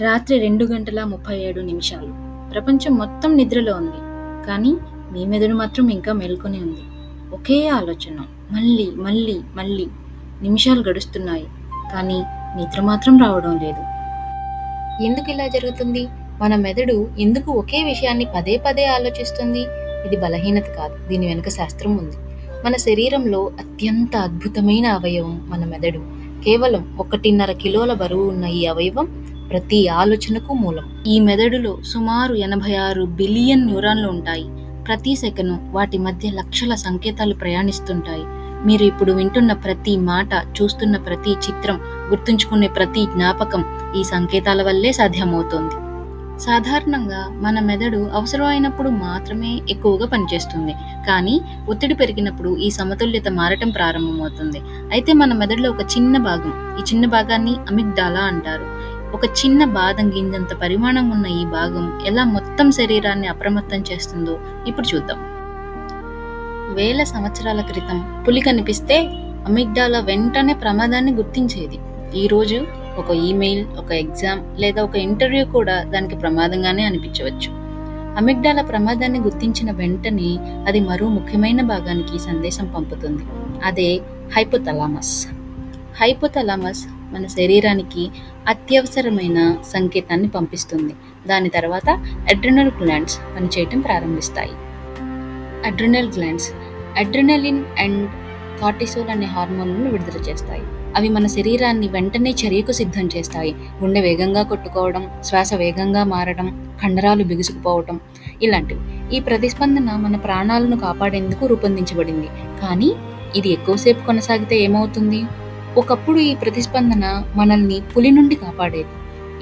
రాత్రి 2:37 ప్రపంచం మొత్తం నిద్రలో ఉంది. కానీ మీ మెదడు మాత్రం ఇంకా మేల్కొనే ఉంది. ఒకే ఆలోచన మళ్ళీ మళ్ళీ మళ్ళీ. నిమిషాలు గడుస్తున్నాయి, కానీ నిద్ర మాత్రం రావడం లేదు. ఎందుకు ఇలా జరుగుతుంది? మన మెదడు ఎందుకు ఒకే విషయాన్ని పదే పదే ఆలోచిస్తుంది? ఇది బలహీనత కాదు, దీని వెనుక శాస్త్రం ఉంది. మన శరీరంలో అత్యంత అద్భుతమైన అవయవం మన మెదడు. కేవలం 1.5 కిలోల బరువు ఉన్న ఈ అవయవం ప్రతి ఆలోచనకు మూలం. ఈ మెదడులో సుమారు 86 బిలియన్ న్యూరాన్లు ఉంటాయి. ప్రతి సెకను వాటి మధ్య లక్షల సంకేతాలు ప్రయాణిస్తుంటాయి. మీరు ఇప్పుడు వింటున్న ప్రతి మాట, చూస్తున్న ప్రతి చిత్రం, గుర్తుంచుకునే ప్రతి జ్ఞాపకం ఈ సంకేతాల వల్లే సాధ్యమవుతోంది. సాధారణంగా మన మెదడు అవసరమైనప్పుడు మాత్రమే ఎక్కువగా పనిచేస్తుంది, కానీ ఒత్తిడి పెరిగినప్పుడు ఈ సమతుల్యత మారటం ప్రారంభమవుతుంది. అయితే మన మెదడులో ఒక చిన్న భాగం, ఈ చిన్న భాగాన్ని అమిగ్డాలా అంటారు. ఒక చిన్న బాదం గింజంత పరిమాణం ఉన్న ఈ భాగం ఎలా మొత్తం శరీరాన్ని అప్రమత్తం చేస్తుందో ఇప్పుడు చూద్దాం. వేల సంవత్సరాల క్రితం పులి కనిపిస్తే అమిగ్డాలా వెంటనే ప్రమాదాన్ని గుర్తించేది. ఈరోజు ఒక ఈమెయిల్, ఒక ఎగ్జామ్ లేదా ఒక ఇంటర్వ్యూ కూడా దానికి ప్రమాదంగానే అనిపించవచ్చు. అమిగ్డాలా ప్రమాదాన్ని గుర్తించిన వెంటనే అది మరో ముఖ్యమైన భాగానికి సందేశం పంపుతుంది. అదే హైపోథలామస్. హైపోథలామస్ మన శరీరానికి అత్యవసరమైన సంకేతాన్ని పంపిస్తుంది. దాని తర్వాత అడ్రినల్ గ్లాండ్స్ పనిచేయటం ప్రారంభిస్తాయి. Adrenal glands adrenaline and cortisol అనే హార్మోన్లను విడుదల చేస్తాయి. అవి మన శరీరాన్ని వెంటనే చర్యకు సిద్ధం చేస్తాయి. గుండె వేగంగా కొట్టుకోవడం, శ్వాస వేగంగా మారడం, కండరాలు బిగుసుకుపోవటం ఇలాంటివి. ఈ ప్రతిస్పందన మన ప్రాణాలను కాపాడేందుకు రూపొందించబడింది. కానీ ఇది ఎక్కువసేపు కొనసాగితే ఏమవుతుంది? ఒకప్పుడు ఈ ప్రతిస్పందన మనల్ని పులి నుండి కాపాడేది.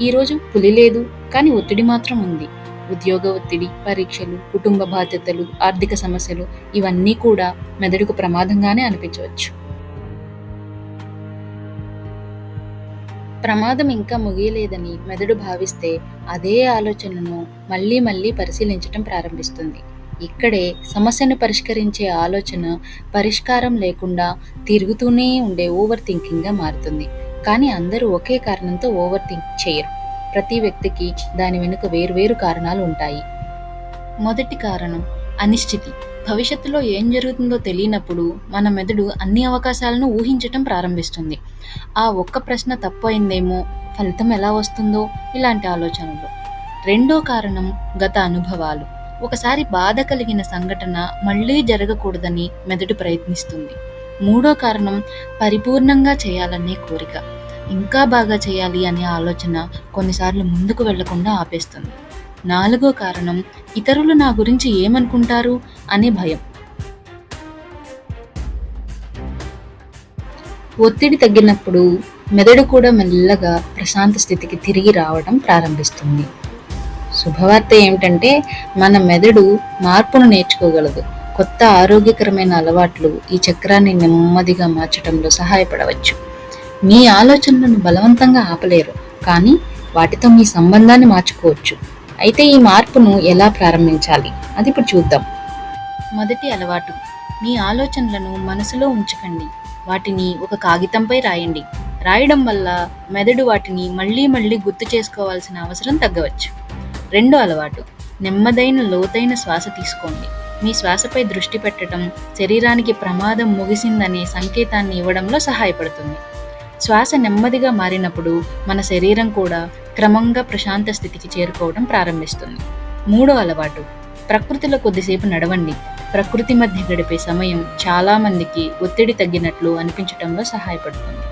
ఈరోజు పులి లేదు, కానీ ఒత్తిడి మాత్రం ఉంది. ఉద్యోగ ఒత్తిడి, పరీక్షలు, కుటుంబ బాధ్యతలు, ఆర్థిక సమస్యలు ఇవన్నీ కూడా మెదడుకు ప్రమాదంగానే అనిపించవచ్చు. ప్రమాదం ఇంకా ముగియలేదని మెదడు భావిస్తే అదే ఆలోచనను మళ్ళీ మళ్ళీ పరిశీలించటం ప్రారంభిస్తుంది. ఇక్కడే సమస్యను పరిష్కరించే ఆలోచన పరిష్కారం లేకుండా తిరుగుతూనే ఉండే ఓవర్ థింకింగ్గా మారుతుంది. కానీ అందరూ ఒకే కారణంతో ఓవర్ థింక్ చేయరు. ప్రతి వ్యక్తికి దాని వెనుక వేర్వేరు కారణాలు ఉంటాయి. మొదటి కారణం అనిశ్చితి. భవిష్యత్తులో ఏం జరుగుతుందో తెలియనప్పుడు మన మెదడు అన్ని అవకాశాలను ఊహించటం ప్రారంభిస్తుంది. ఆ ఒక్క ప్రశ్న తప్పు అయిందేమో, ఫలితం ఎలా వస్తుందో, ఇలాంటి ఆలోచనలు. రెండో కారణం గత అనుభవాలు. ఒకసారి బాధ కలిగిన సంఘటన మళ్ళీ జరగకూడదని మెదడు ప్రయత్నిస్తుంది. మూడో కారణం పరిపూర్ణంగా చేయాలనే కోరిక. ఇంకా బాగా చేయాలి అనే ఆలోచన కొన్నిసార్లు ముందుకు వెళ్లకుండా ఆపేస్తుంది. నాలుగో కారణం ఇతరులు నా గురించి ఏమనుకుంటారు అనే భయం. ఒత్తిడి తగ్గినప్పుడు మెదడు కూడా మెల్లగా ప్రశాంత స్థితికి తిరిగి రావడం ప్రారంభిస్తుంది. శుభవార్త ఏమిటంటే మన మెదడు మార్పును నేర్చుకోగలదు. కొత్త ఆరోగ్యకరమైన అలవాట్లు ఈ చక్రాన్ని నెమ్మదిగా మార్చడంలో సహాయపడవచ్చు. మీ ఆలోచనలను బలవంతంగా ఆపలేరు, కానీ వాటితో మీ సంబంధాన్ని మార్చుకోవచ్చు. అయితే ఈ మార్పును ఎలా ప్రారంభించాలి అది ఇప్పుడు చూద్దాం. మొదటి అలవాటు, మీ ఆలోచనలను మనసులో ఉంచకండి. వాటిని ఒక కాగితంపై రాయండి. రాయడం వల్ల మెదడు వాటిని మళ్ళీ మళ్ళీ గుర్తు చేసుకోవాల్సిన అవసరం తగ్గవచ్చు. రెండో అలవాటు, నెమ్మదైన లోతైన శ్వాస తీసుకోండి. మీ శ్వాసపై దృష్టి పెట్టడం శరీరానికి ప్రమాదం ముగిసిందనే సంకేతాన్ని ఇవ్వడంలో సహాయపడుతుంది. శ్వాస నెమ్మదిగా మారినప్పుడు మన శరీరం కూడా క్రమంగా ప్రశాంత స్థితికి చేరుకోవడం ప్రారంభిస్తుంది. మూడో అలవాటు, ప్రకృతిలో కొద్దిసేపు నడవండి. ప్రకృతి మధ్య గడిపే సమయం చాలా మందికి ఒత్తిడి తగ్గినట్లు అనిపించడంలో సహాయపడుతుంది.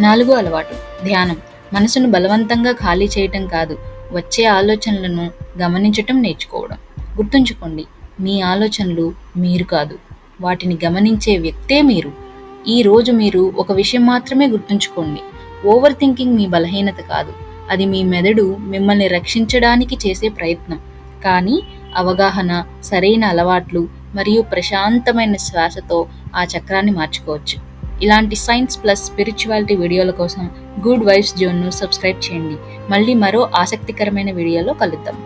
నాలుగో అలవాటు, ధ్యానం. మనసును బలవంతంగా ఖాళీ చేయటం కాదు, వచ్చే ఆలోచనలను గమనించటం నేర్చుకోవడం. గుర్తుంచుకోండి, మీ ఆలోచనలు మీరు కాదు, వాటిని గమనించే వ్యక్తే మీరు. ఈ రోజు మీరు ఒక విషయం మాత్రమే గుర్తుంచుకోండి, ఓవర్ థింకింగ్ మీ బలహీనత కాదు, అది మీ మెదడు మిమ్మల్ని రక్షించడానికి చేసే ప్రయత్నం. కానీ అవగాహన, సరైన అలవాట్లు మరియు ప్రశాంతమైన శ్వాసతో ఆ చక్రాన్ని మార్చుకోవచ్చు. ఇలాంటి సైన్స్ ప్లస్ స్పిరిచువాలిటీ వీడియోల కోసం గుడ్ వైబ్స్ జోన్ను సబ్స్క్రైబ్ చేయండి. మళ్ళీ మరో ఆసక్తికరమైన వీడియోలో కలుద్దాం.